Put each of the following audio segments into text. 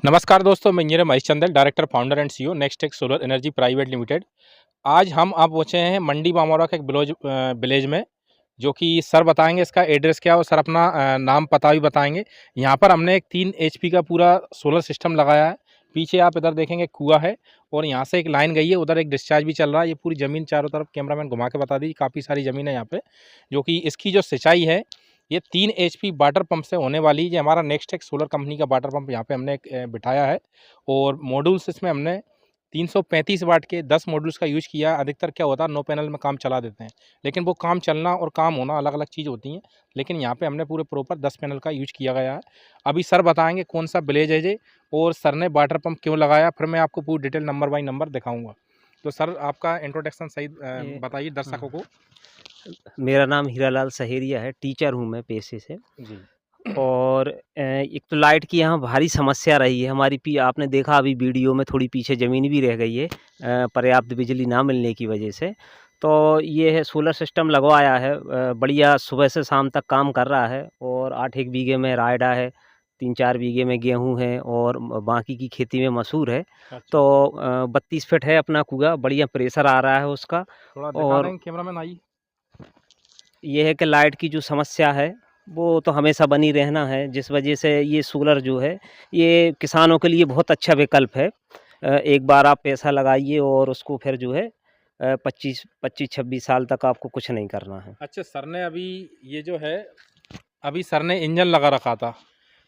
नमस्कार दोस्तों, मैं engineer Mahesh Chandel, director, founder and CEO Nextech solar energy private limited. आज हम आप पहुँचे हैं मंडी बामौरा के एक विलेज में, जो कि सर बताएंगे इसका एड्रेस क्या है और सर अपना नाम पता भी बताएंगे। यहाँ पर हमने एक 3 एचपी का पूरा सोलर सिस्टम लगाया है। पीछे आप इधर देखेंगे कुआं है और यहाँ से एक लाइन गई है, उधर एक डिस्चार्ज भी चल रहा है। ये पूरी ज़मीन चारों तरफ कैमरामैन घुमा के बता दीजिए, काफ़ी सारी ज़मीन है यहाँ पे, जो कि इसकी जो सिंचाई है ये 3 एचपी वाटर पंप से होने वाली है। ये हमारा नेक्सटेक सोलर कंपनी का वाटर पंप यहाँ पे हमने बिठाया है और मॉड्यूल्स इसमें हमने 335 वाट के 10 मॉड्यूल्स का यूज़ किया है। अधिकतर क्या होता है, नो पैनल में काम चला देते हैं, लेकिन वो काम चलना और काम होना अलग अलग चीज़ होती हैं। लेकिन यहाँ पे हमने पूरे प्रॉपर 10 पैनल का यूज किया गया है। अभी सर बताएंगे कौन सा विलेज है ये और सर ने वाटर पंप क्यों लगाया, फिर मैं आपको पूरी डिटेल नंबर बाई नंबर दिखाऊंगा। तो सर आपका इंट्रोडक्शन सही बताइए दर्शकों को। मेरा नाम हीरालाल सहेरिया है, टीचर हूँ मैं पेशे से। जी। और एक तो लाइट की यहाँ भारी समस्या रही है हमारी। आपने देखा अभी वीडियो में थोड़ी पीछे ज़मीन भी रह गई है पर्याप्त बिजली ना मिलने की वजह से। तो ये है सोलर सिस्टम लगवाया है, बढ़िया सुबह से शाम तक काम कर रहा है। और 8-1 बीघे में रायडा है, 3-4 बीघे में गेहूँ है और बाकी की खेती में मसूर है। अच्छा। तो 32 फीट है अपना कुआं, बढ़िया प्रेशर आ रहा है उसका। थोड़ा दिखा और देंगे कैमरामैन, आइए। ये है कि लाइट की जो समस्या है वो तो हमेशा बनी रहना है, जिस वजह से ये सोलर जो है ये किसानों के लिए बहुत अच्छा विकल्प है। एक बार आप पैसा लगाइए और उसको फिर जो है 25-26 साल तक आपको कुछ नहीं करना है। अच्छा, सर ने अभी ये जो है, अभी सर ने इंजन लगा रखा था,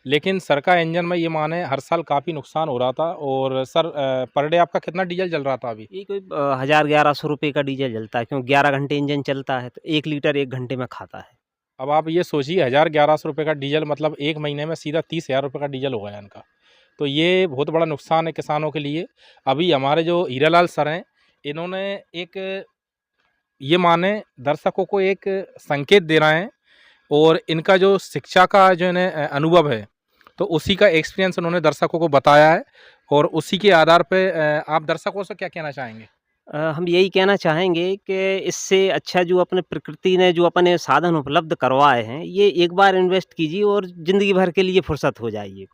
लेकिन सर का इंजन में ये माने हर साल काफ़ी नुकसान हो रहा था। और सर पर डे आपका कितना डीजल जल रहा था अभी? ये कोई 1000-1100 रुपये का डीजल जलता है, क्योंकि 11 घंटे इंजन चलता है तो 1 लीटर 1 घंटे में खाता है। अब आप ये सोचिए, 1000-1100 रुपये का डीजल, मतलब एक महीने में सीधा 30,000 रुपये का डीजल हो गया इनका। तो ये बहुत बड़ा नुकसान है किसानों के लिए। अभी हमारे जो हीरालाल सर हैं, इन्होंने एक ये माने दर्शकों को एक संकेत दे रहे हैं और इनका जो शिक्षा का जो इन्हें अनुभव है, तो उसी का एक्सपीरियंस उन्होंने दर्शकों को बताया है। और उसी के आधार पे आप दर्शकों से क्या कहना चाहेंगे? हम यही कहना चाहेंगे कि इससे अच्छा जो अपने प्रकृति ने जो अपने साधन उपलब्ध करवाए हैं, ये एक बार इन्वेस्ट कीजिए और ज़िंदगी भर के लिए फुर्सत हो जाइए।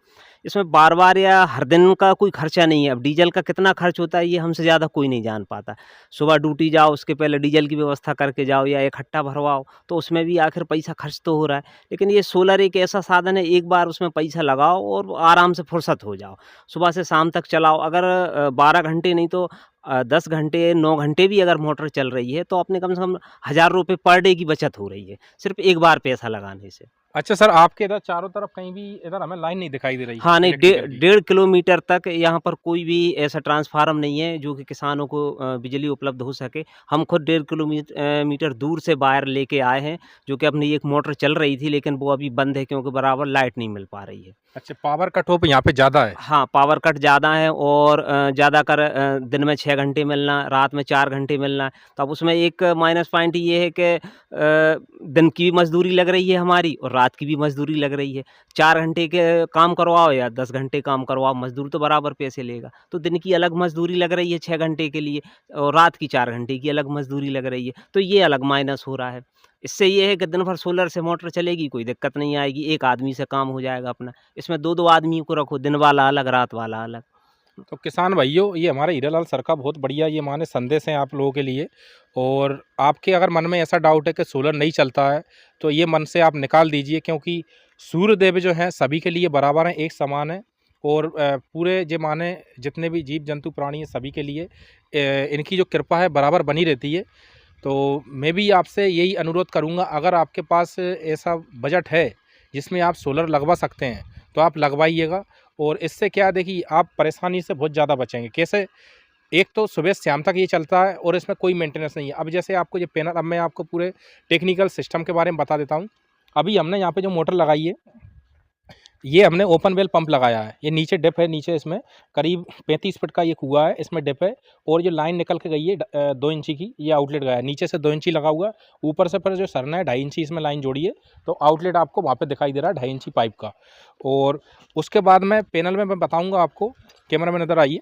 इसमें बार-बार या हर दिन का कोई खर्चा नहीं है। अब डीज़ल का कितना खर्च होता है ये हमसे ज़्यादा कोई नहीं जान पाता। सुबह ड्यूटी जाओ, उसके पहले डीज़ल की व्यवस्था करके जाओ या इकट्ठा भरवाओ, तो उसमें भी आखिर पैसा खर्च तो हो रहा है। लेकिन ये सोलर एक ऐसा साधन है, एक बार उसमें पैसा लगाओ और आराम से फुर्सत हो जाओ। सुबह से शाम तक चलाओ, अगर 12 घंटे नहीं तो 10 घंटे, 9 घंटे भी अगर मोटर चल रही है, तो अपने कम से कम 1000 रुपए पर डे की बचत हो रही है, सिर्फ़ एक बार पैसा लगाने से। अच्छा सर, आपके इधर चारों तरफ कहीं भी इधर हमें लाइन नहीं दिखाई दे रही हाँ, नहीं, इलेक्ट्रिकल की। 1.5 किलोमीटर तक यहाँ पर कोई भी ऐसा ट्रांसफ़ार्मर नहीं है जो कि किसानों को बिजली उपलब्ध हो सके। हम खुद 1.5 मीटर दूर से वायर लेके आए हैं, जो कि अपनी एक मोटर चल रही थी, लेकिन वो अभी बंद है क्योंकि बराबर लाइट नहीं मिल पा रही है। अच्छा, पावर कट ऑफ यहाँ पे ज़्यादा है। हाँ, पावर कट ज़्यादा है और ज़्यादातर दिन में 6 घंटे मिलना, रात में 4 घंटे मिलना। तो अब उसमें एक माइनस पॉइंट ये है कि दिन की भी मज़दूरी लग रही है हमारी और रात की भी मज़दूरी लग रही है। 4 घंटे के काम करवाओ या 10 घंटे काम करवाओ, मज़दूर तो बराबर पैसे लेगा। तो दिन की अलग मज़दूरी लग रही है 6 घंटे के लिए और रात की 4 घंटे की अलग मज़दूरी लग रही है। तो ये अलग माइनस हो रहा है। इससे ये है कि दिन भर सोलर से मोटर चलेगी, कोई दिक्कत नहीं आएगी, एक आदमी से काम हो जाएगा अपना। इसमें 2-2 आदमियों को रखो, दिन वाला अलग, रात वाला अलग। तो किसान भाइयों, ये हमारे हीरालाल सर का बहुत बढ़िया ये माने संदेश है आप लोगों के लिए। और आपके अगर मन में ऐसा डाउट है कि सोलर नहीं चलता है, तो ये मन से आप निकाल दीजिए, क्योंकि सूर्य देव जो हैं सभी के लिए बराबर हैं, एक समान है। और पूरे जे माने जितने भी जीव जंतु प्राणी हैं सभी के लिए इनकी जो कृपा है बराबर बनी रहती है। तो मैं भी आपसे यही अनुरोध करूँगा, अगर आपके पास ऐसा बजट है जिसमें आप सोलर लगवा सकते हैं, तो आप लगवाइएगा। और इससे क्या देखिए, आप परेशानी से बहुत ज़्यादा बचेंगे। कैसे? एक तो सुबह से शाम तक ये चलता है और इसमें कोई मेंटेनेंस नहीं है। अब जैसे आपको ये पैनल, अब मैं आपको पूरे टेक्निकल सिस्टम के बारे में बता देता हूँ। अभी हमने यहाँ पे जो मोटर लगाई है, ये हमने ओपन वेल पंप लगाया है। ये नीचे डिप है, नीचे इसमें करीब 35 फीट का ये कुआं है, इसमें डिप है। और ये लाइन निकल के गई है 2 इंची की, ये आउटलेट गया है। नीचे से 2 इंची लगा हुआ है, ऊपर से फिर जो सरना है 2.5 इंची इसमें लाइन जोड़ी है। तो आउटलेट आपको वहाँ पे दिखाई दे रहा है 2.5 इंची पाइप का। और उसके बाद में पैनल में मैं बताऊँगा आपको, कैमरा मैन इधर आइए।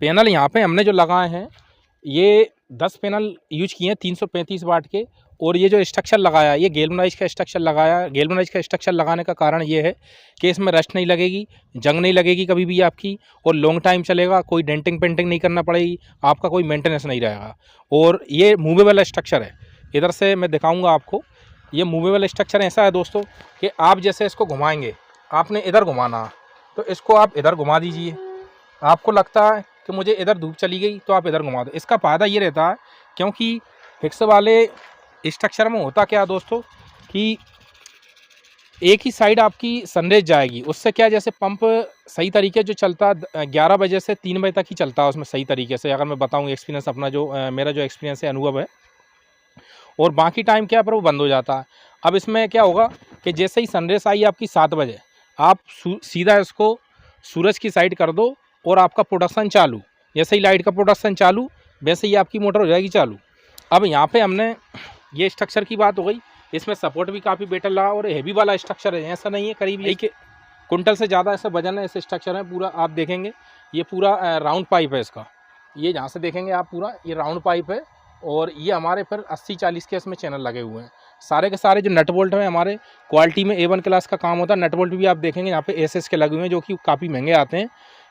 पैनल यहाँ पे हमने जो लगाए हैं, ये 10 पैनल यूज किए हैं 335 वाट के। और ये जो स्ट्रक्चर लगाया, ये गैल्वेनाइज का स्ट्रक्चर लगाया। गैल्वेनाइज का स्ट्रक्चर लगाने का कारण ये है कि इसमें रस्ट नहीं लगेगी, जंग नहीं लगेगी कभी भी आपकी, और लॉन्ग टाइम चलेगा, कोई डेंटिंग पेंटिंग नहीं करना पड़ेगी, आपका कोई मेंटेनेंस नहीं रहेगा। और ये मूवेबल स्ट्रक्चर है, इधर से मैं दिखाऊंगा आपको। ये मूवेबल स्ट्रक्चर ऐसा है दोस्तों कि आप जैसे इसको घुमाएंगे, आपने इधर घुमाना है तो इसको आप इधर घुमा दीजिए। आपको लगता है कि मुझे इधर धूप चली गई तो आप इधर घुमा दो। इसका फ़ायदा ये रहता है क्योंकि फिक्स वाले स्ट्रक्चर में होता क्या है दोस्तों कि एक ही साइड आपकी सनरेज जाएगी। उससे क्या, जैसे पंप सही तरीके जो चलता है 11 बजे से 3 बजे तक ही चलता है उसमें सही तरीके से, अगर मैं बताऊँ एक्सपीरियंस अपना, जो मेरा जो एक्सपीरियंस है, अनुभव है। और बाकी टाइम क्या पर वो बंद हो जाता है। अब इसमें क्या होगा कि जैसे ही सनरेज आई आपकी 7 बजे, आप सीधा इसको सूरज की साइड कर दो और आपका प्रोडक्शन चालू। जैसे ही लाइट का प्रोडक्शन चालू, वैसे ही आपकी मोटर हो जाएगी चालू। अब यहाँ पे हमने ये स्ट्रक्चर की बात हो गई, इसमें सपोर्ट भी काफ़ी बेटर लगा और हेवी वाला स्ट्रक्चर है, ऐसा नहीं है करीब एक कुंटल से ज़्यादा ऐसा वजन है इस स्ट्रक्चर है पूरा। आप देखेंगे ये पूरा राउंड पाइप है इसका, ये जहाँ से देखेंगे आप पूरा ये राउंड पाइप है। और ये हमारे फिर 80-40 के इसमें चैनल लगे हुए हैं। सारे के सारे जो नट बोल्ट हैं हमारे क्वालिटी में A1 क्लास का काम होता है। नट बोल्ट भी आप देखेंगे यहाँ पे SS के लगे हुए हैं, जो कि काफ़ी महंगे आते हैं।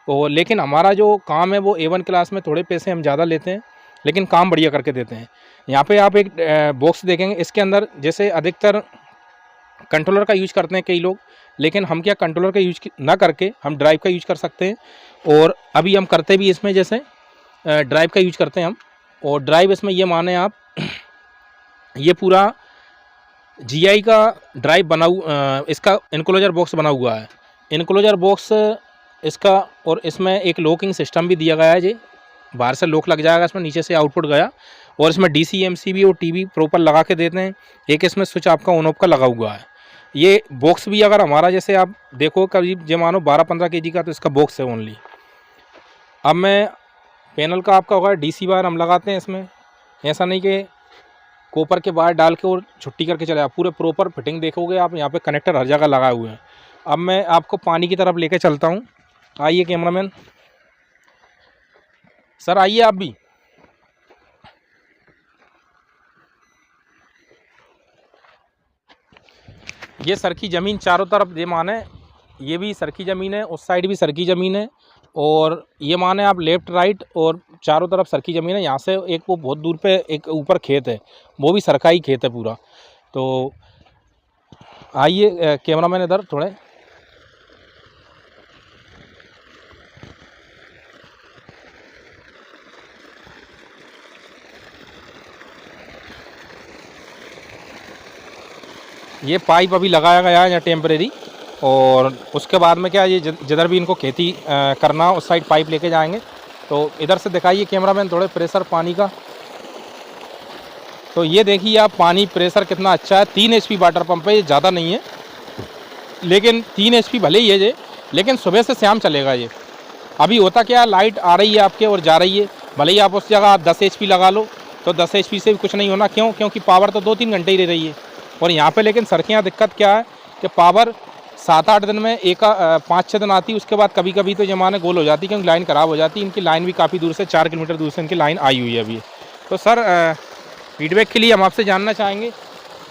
और लेकिन हमारा जो काम है वो A1 क्लास में, थोड़े पैसे हम ज़्यादा लेते हैं लेकिन काम बढ़िया करके देते हैं। यहाँ पे आप एक बॉक्स देखेंगे, इसके अंदर जैसे अधिकतर कंट्रोलर का यूज करते हैं कई लोग, लेकिन हम क्या कंट्रोलर का यूज ना करके हम ड्राइव का यूज कर सकते हैं। और अभी हम करते भी इसमें जैसे ड्राइव का यूज करते हैं हम। और ड्राइव इसमें ये माने आप, ये पूरा GI का ड्राइव बना इसका इनक्लोजर बॉक्स बना हुआ है। इनक्लोजर बॉक्स इसका, और इसमें एक लॉकिंग सिस्टम भी दिया गया है। जी बाहर से लॉक लग जाएगा इसमें, नीचे से आउटपुट गया। और इसमें DC MCB और TV प्रॉपर लगा के देते हैं। एक इसमें स्विच आपका ऑन ऑफ का लगा हुआ है। ये बॉक्स भी अगर हमारा जैसे आप देखो करीब जो मानो 12-15 kg का, तो इसका बॉक्स है ओनली। अब मैं पैनल का आपका होगा DC वायर हम लगाते हैं इसमें, ऐसा नहीं कि कॉपर के वायर डाल के और छुट्टी करके चले। आप पूरे प्रॉपर फिटिंग देखोगे आप, यहाँ पे कनेक्टर हर जगह लगाए हुए हैं। अब मैं आपको पानी की तरफ लेके चलता हूँ। आइए कैमरामैन सर, आइए आप भी। ये सर की ज़मीन चारों तरफ, ये माने ये भी सर की ज़मीन है, उस साइड भी सर की ज़मीन है। और ये माने आप लेफ़्ट राइट और चारों तरफ सर की ज़मीन है। यहाँ से एक वो बहुत दूर पे एक ऊपर खेत है, वो भी सरकारी खेत है पूरा। तो आइए कैमरामैन इधर थोड़े। ये पाइप अभी लगाया गया है यहाँ टेम्परेरी। और उसके बाद में क्या, ये जिधर भी इनको खेती करना उस साइड पाइप लेके जाएंगे। तो इधर से दिखाइए कैमरामैन थोड़े प्रेशर पानी का। तो ये देखिए आप, पानी प्रेशर कितना अच्छा है। 3 HP वाटर पंप है, ये ज़्यादा नहीं है, लेकिन 3 HP भले ही है ये, लेकिन सुबह से शाम चलेगा ये। अभी होता क्या, लाइट आ रही है आपके और जा रही है, भले ही आप उस जगह आप 10 HP लगा लो तो 10 HP से भी कुछ नहीं होना। क्यों? क्योंकि पावर तो 2-3 घंटे ही रह रही है। और यहाँ पे लेकिन सड़कें, यहाँ दिक्कत क्या है कि पावर 7-8 दिन में 5-6 दिन आती है। उसके बाद कभी कभी तो जमाने गोल हो जाती है, क्योंकि लाइन ख़राब हो जाती है। इनकी लाइन भी काफ़ी दूर से, 4 किलोमीटर दूर से इनकी लाइन आई हुई है अभी। तो सर फीडबैक के लिए हम आपसे जानना चाहेंगे,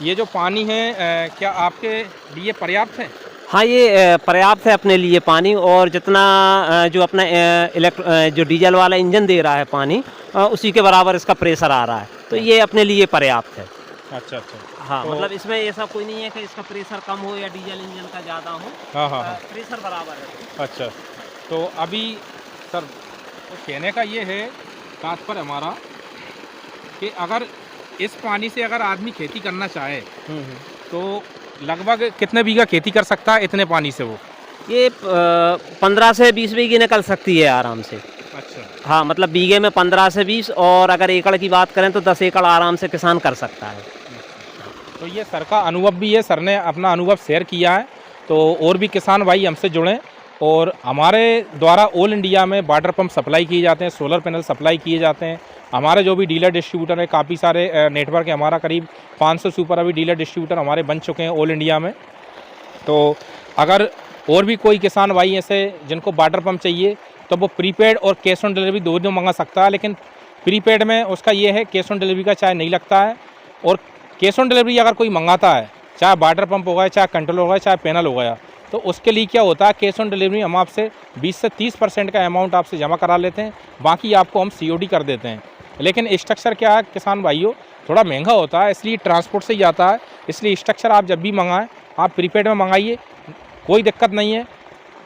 ये जो पानी है क्या आपके लिए पर्याप्त है? हाँ, ये पर्याप्त है अपने लिए पानी। और जितना जो अपना जो डीजल वाला इंजन दे रहा है पानी, उसी के बराबर इसका प्रेशर आ रहा है। तो ये अपने लिए पर्याप्त है। अच्छा अच्छा। हाँ, तो मतलब इसमें ऐसा कोई नहीं है कि इसका प्रेशर कम हो या डीजल इंजन का ज़्यादा हो। हाँ हाँ हाँ। प्रेशर बराबर है। अच्छा, तो अभी सर तो कहने का ये है, तात्पर्य हमारा कि अगर इस पानी से अगर आदमी खेती करना चाहे तो लगभग कितने बीघा खेती कर सकता है इतने पानी से? वो ये 15 से 20 बीघे निकल सकती है आराम से। अच्छा। हाँ, मतलब बीघे में 15 से 20, और अगर एकड़ की बात करें तो 10 एकड़ आराम से किसान कर सकता है। तो ये सर का अनुभव भी है, सर ने अपना अनुभव शेयर किया है। तो और भी किसान भाई हमसे जुड़ें। और हमारे द्वारा ऑल इंडिया में वाटर पंप सप्लाई किए जाते हैं, सोलर पैनल सप्लाई किए जाते हैं। हमारे जो भी डीलर डिस्ट्रीब्यूटर है, काफ़ी सारे नेटवर्क है हमारा, करीब 500 से ऊपर अभी डीलर डिस्ट्रीब्यूटर हमारे बन चुके हैं ऑल इंडिया में। तो अगर और भी कोई किसान भाई ऐसे जिनको वाटर पंप चाहिए तो वो प्रीपेड और कैश ऑन डिलीवरी दोनों मंगा सकता है। लेकिन प्रीपेड में उसका ये है, कैश ऑन डिलीवरी का चार्ज नहीं लगता है। और कैश ऑन डिलीवरी अगर कोई मंगाता है, चाहे वाटर पंप हो गया, चाहे कंट्रोल हो गया, चाहे पैनल हो गया, तो उसके लिए क्या होता है, कैश ऑन डिलीवरी हम आपसे 20 से 30% का अमाउंट आपसे जमा करा लेते हैं, बाकी आपको हम COD कर देते हैं। लेकिन स्ट्रक्चर क्या है किसान भाइयों, थोड़ा महंगा होता है, इसलिए ट्रांसपोर्ट से ही आता है। इसलिए स्ट्रक्चर आप जब भी मंगाएं, आप प्रीपेड में मंगाइए, कोई दिक्कत नहीं है।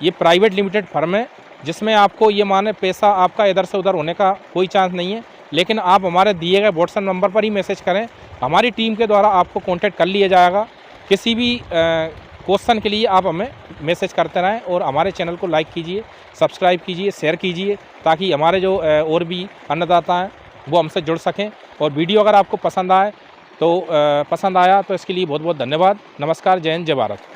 ये प्राइवेट लिमिटेड फर्म है, जिसमें आपको ये माने पैसा आपका इधर से उधर होने का कोई चांस नहीं है। लेकिन आप हमारे दिए गए व्हाट्सएप नंबर पर ही मैसेज करें, हमारी टीम के द्वारा आपको कॉन्टैक्ट कर लिया जाएगा। किसी भी क्वेश्चन के लिए आप हमें मैसेज करते रहें और हमारे चैनल को लाइक कीजिए, सब्सक्राइब कीजिए, शेयर कीजिए, ताकि हमारे जो और भी अन्नदाता हैं वो हमसे जुड़ सकें। और वीडियो अगर आपको पसंद आया तो इसके लिए बहुत बहुत धन्यवाद। नमस्कार, जय हिंद, जय भारत।